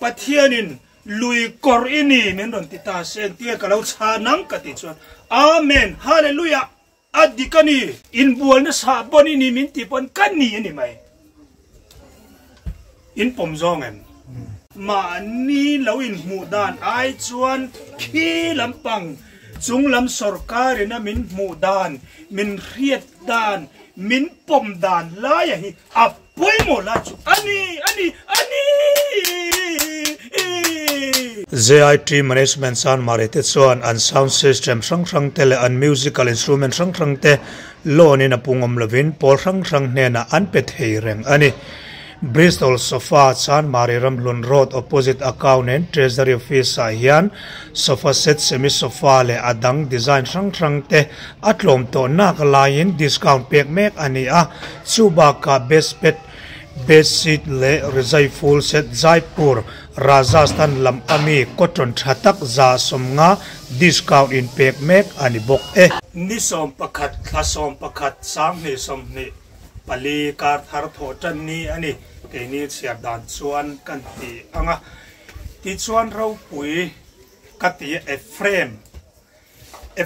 ปัทยานินลุยกอร์อินีเมนดอนติตาเซนเตียกะเราชานังกติชวนอาเมนฮาเลลูยาอดีกันีอินบัวนะสาบอนินีมินติปอนกันนี่นี่ไหมอินปมซองเอ็มมานี่เราอินหมู่ด้านไอชวนขี้ลำปังจุงลำสรการนะมินหมู่ด้านมินเรียดด้านมินปมด้านลายอย่างนี้อับป่วยหมดละจุอันนี้ZIT management sound marite chuan an sound system sang tele an musical instrument sang te lon in apungom lovin pol sang ne na an pe thei reng ani Bristol Sofa Chan Mariram Lun Road opposite accountant treasury office a hian sofa set semi sofa le adang design sang te atlom to nak lain discount pek mek ani a chuba ka best bet best seat le rezai full set Jaipur Rajasthan lam ami cotton thatak za somnga discount in pek mek ani bok ni som pakhat thla som pakhat sang ni som ni pali kar thar tho tan ni ani ke ni siap dan chuan kan ti anga ti chuan ro pui ka ti a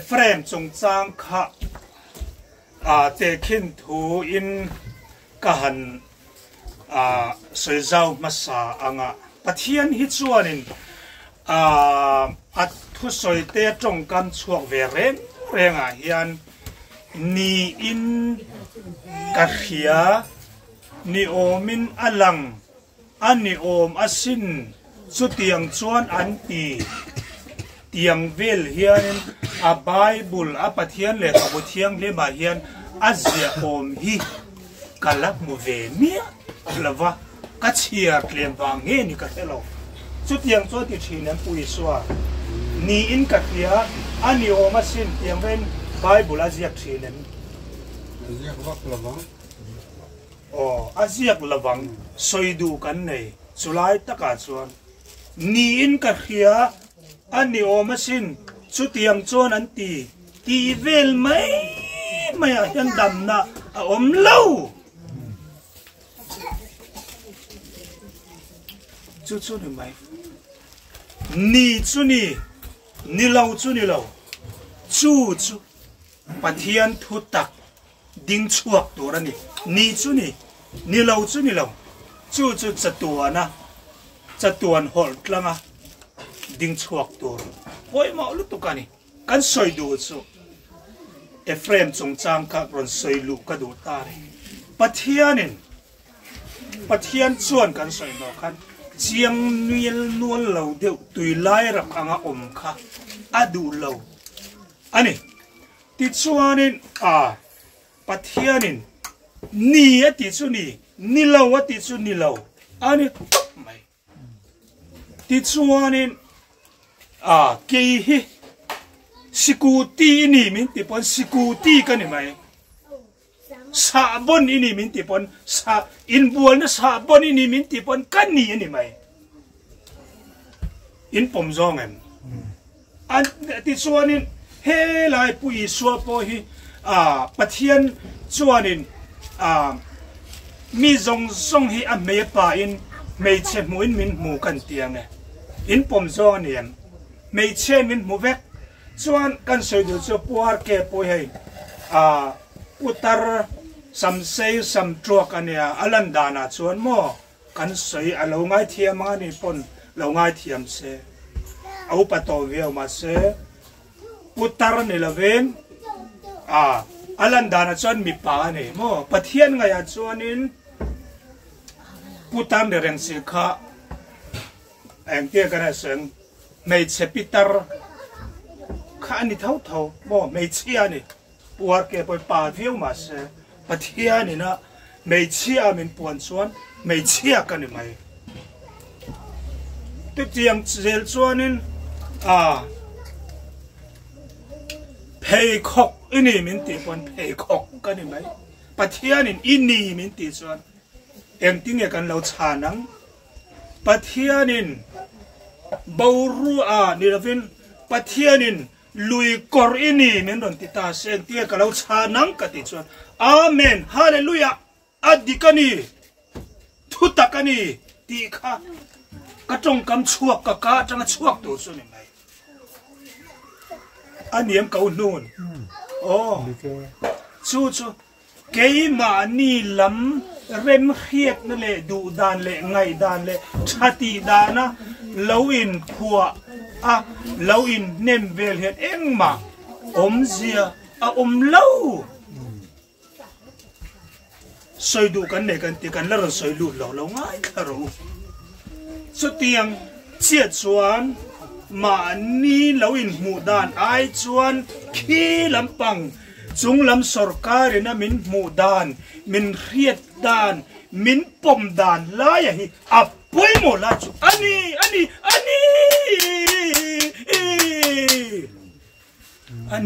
frame chung chang kha te khin thu in ka han soi zau masa anga pathian hi chuanin at thu soi te tong kan chuak ve renga hian ni in ka khia ni omin alang ani om asin chu tiang chuan an ti tiang vel hian a bible a pathian le ka bothiang le ma hian azia om hi kalak mu ve mi lava ka chia klem wang nge ni ka helo chu tiang chu ti thinen pui swa ni in ka khia ani om asin tiang ven bible azia thinen azia wak lawang aziak lawang soidu kan nei chulai taka chuan ni in ka khia ani omasin chu tiang chuan an ti vel mai a hian damna a om lo chu ni mai ni chu ni lo chu pathian thu tak ding chuak torani ni chu ni lo chu chatuan hol tlanga ding chuak tor poi ma lu tukani kan soi du chu e frame chung chang ka ron soi lu ka du tare pathian chuan kan soi no khan chiang nuel nual lo deu tui lai rak anga om kha adu lo ani ti chuanin pathianin ni ati chu ni lo ati chu ni lo ani mai ti chuanin ke hi sikuti ni min ti pon sikuti kan ni mai sabon ini min ti pon sa in bual na sabon ini min ti pon kan ni ani mai in pom zong em an ti chuanin he lai pui suwa po hi pathian chuanin mi zong hi a me pa in mei che muin min mu kan tiang in pom zong niam mei che min mu vek chuan kan soi du chu puar ke po hei utar sam sei sam truak ania alandana chuan mo kan soi alo ngai thiam ani pon lo ngai thiam se au pato veo ma se utar ni laven alandana chuan mi pa ni mo pathian ngaya chuanin putam de reng sil kha eng te kana seng mei che pitar kha ni thau mo mei chia ni puar ke poi pa view ma se pathian ni na mei chia min puan chuan mei chia kan ni mai tu tiang zel chuanin pei khok ini min ti pon pei khok kan ni mai pathianin ini min ti chuan em tinge kan lo chanang pathianin boru ni ravin pathianin lui kor ini min don ti ta sen ti ka lo chanang ka ti chuan amen hallelujah adikani thutakani ti kha กระจงกำชั่วกะกะจังชั่วตัวส่วนไหนอันนี้มันเก่าโน่นโอ้ชูเกี่ยมานี่ลำเริ่มเรียกนั่นแหละดูดานเละไงดานเละชาติดานะเลวินขัวเลวินเนมเวลเฮดเอ็งมาเสียเล่าสวยดูกันเนี่ยกันตีกันแล้วเราสวยดูเราง่ายค่ะรู้สุดเตียงเชียดชวนมานี่เลวินหมู่ดานไอชวนขี้ลำปังจุงลำสรการนะมินหมู่ดานมินเรียดดานมินปมดานลายฮีอับปุยโมลาจูอัน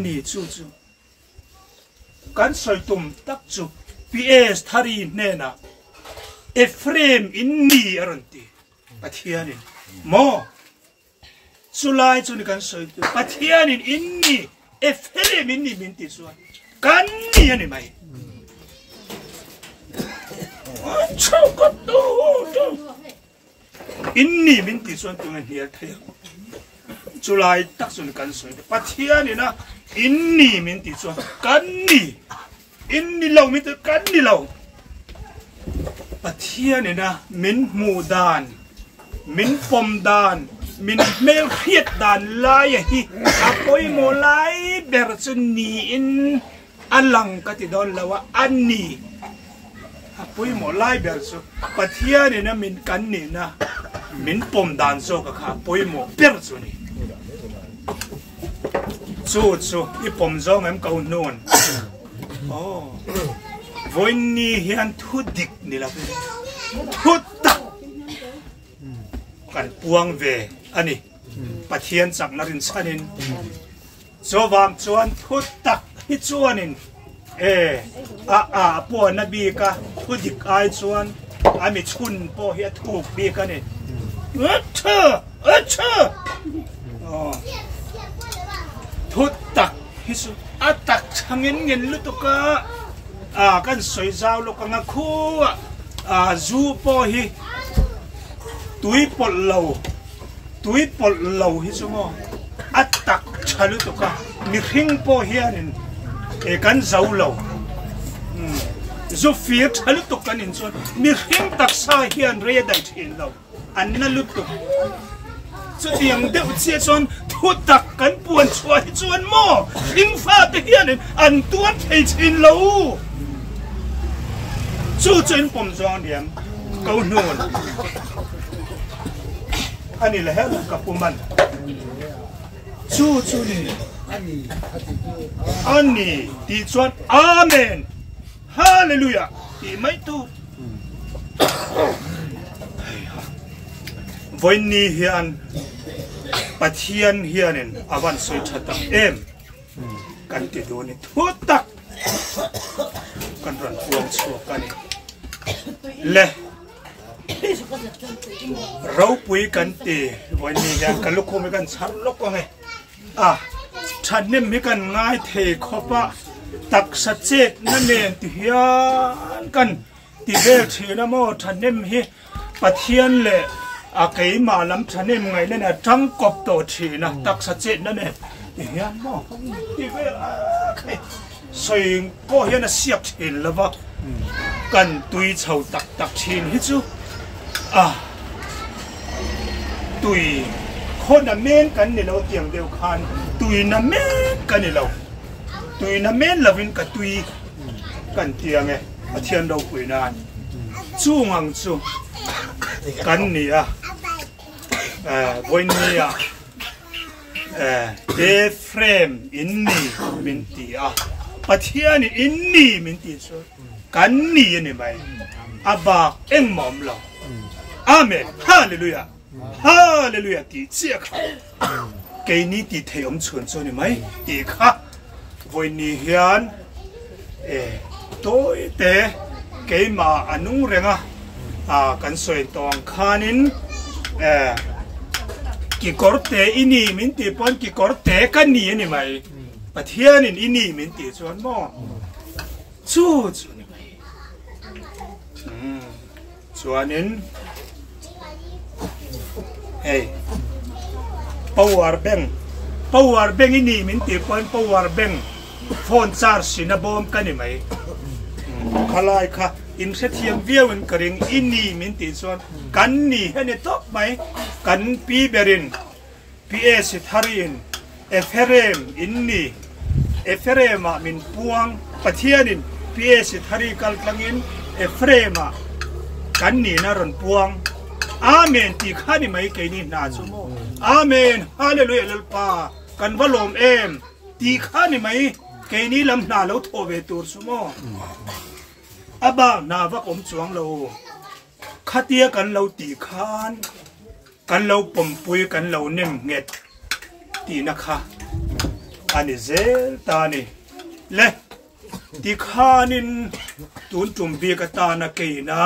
นี้จูกันสอยตุ่มตักจูพีเอสทารีเนนะเอฟเรมอินนีอรันตีปัทยานินโมสุไลจูนี่กันสอยตุ่มปัทยานินอินนีเอฟเรมอินนีมินติส่วนกันนี่อันนี้ไหมชอบก็ดูอินนี่มินติส่วนตัวเนี้ยเทียจุลายตักส่วนกันส่วนปัทยานี่นะอินนี่มินติส่วนกันนี่อินนี่เรามินติกันนี่เราปัทยานี่นะมินหมู่ดานมินปมดานมินเมลเฮียดดานลายฮีอาปอยโมลายเบอร์ซุนีอินอัลลังกติดอนละว่าอันนี้อาปอยโมลายเบอร์ซุปัทยานี่นะมินกันนี่นะมินปมดานโซกะค่ะปอยโมเบอร์ซุนีสู้อีปมโซงั้นเกาโน่นโอ้วันนี้เฮียนทุดิกนี่ละทุดตักกันปวงเวอันนี้ปะเทียนจากนรินทร์นินโจวามชวนทุดตักฮิชวนินปวนบีกะทุดิกไอชวนมิชุนปอเฮียถูกบีกันนี่เชทุดตักฮิสุตักช่างเงินลุตุกะกันสวยเจ้าลูกงักคู่จูปอฮีตุยปลเหลาฮิสุโมตักชาลุตุกะมีหิงปอฮีนินกันเจ้าเหลาจูฟีชาลุตุกันนินส่วนมีหิงตักซาฮีนเรียได้เห็นเหลาอันนั้นลุตุสุดยังเดือดเสียส่วนทุตักกันปวนช่วยส่วนโม่หิงฟ้าตะเฮียนินอันตัวเทชินเหลาจู่จนผมจองเดียมเกาโน่นอันนี้แหละกับผมมันจู่นี่อันนี้ที่ส่วนอาเมนฮาเลลูยาที่ไม่ถูกวันนี้เฮียนปัทเทียนเฮียนินอาวันสวยชัดกันติดโดนทุตักกันรันพวงชัวกันเละเราปุยกันตีวันนี้ยังกันลุกไม่กันชันลุกก็ไงฉันเนี่ยมีกันง่ายเทขบะตักสัจเจตนั่นเองที่เฮียนกันที่เบลชีนะโมฉันเนี่ยมีปะเทียนเลยเกี่ยมาลำฉันเนี่ยไงเนี่ยจังกบโตชีนะตักสัจเจตนั่นเองที่เฮียนโมที่เบลส่วนก็เฮียนเสียบเห็นแล้วว่ากันตุยเฉาตักชินฮิจูตุยคนน่ะเม้นกันนี่เราเตียงเดียวกันตุยน่ะเม้นกันนี่เราตุยน่ะเม้นเราเป็นกับตุยกันเตียงไงเทียนเราคุยนานจู่งังจู่กันนี่วันนี้เดฟเรมอินนี่มินตีปะเทียนอินนี่มินตีสู้กันนี่นี่ไหมบากเอ็งมอมเราอาเมนฮาเลลูยาที่เจ้าค่ะเกนี่ที่เทียมชวนส่วนนี่ไหมที่ค่ะวันนี้เฮียนตัวเตะเกมาอนุเรงกันสวยตองคานินกิกอร์เตอินี่มินตีปอนกิกอร์เตกันนี่นี่ไหมปะเทียนินอินี่มินตีส่วนโมสู้นี่ไหมส่วนนิน hey power bank ini min ti point power bank phone charge sinabom kanimai khalai kha in se thiam viawin karing ini min ti chuan kan ni hene top mai kan pi berin ps tharin frm inni frm min puang pathianin ps thari kal tlangin frm kan ni na ron puang amen ti khani mai ke ni na chumo amen hallelujah lalpa kan valom em ti khani mai ke ni lam na lo thove tur sumo aba na va kom chuang lo khatia kan lo ti khan kan lo pompui kan lo nem nget ti na kha ani zel ta ni le ti khanin tun tum bi ka ta na ke na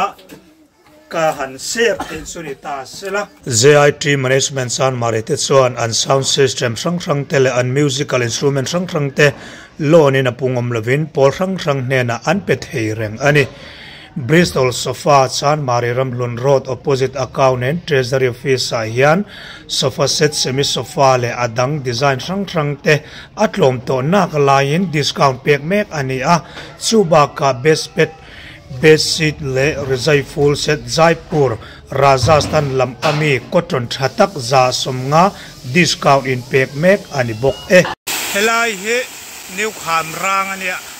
ka han ser ten sunita sela ZIT management san marite chuan an sound system sang tele an musical instrument sang te lon in apungom lovin pol sang ne na an pe thei reng ani Bristol Sofa San Mariram Lun Road opposite accountant treasury office a hian sofa set semi sofa le adang design sang te atlom to nak lain discount pek mek ani a chuba ka best bet best seat le rezai full set Jaipur Rajasthan lam ami cotton thatak za somnga discount in pek mek ani bok e helai he new kham rang ania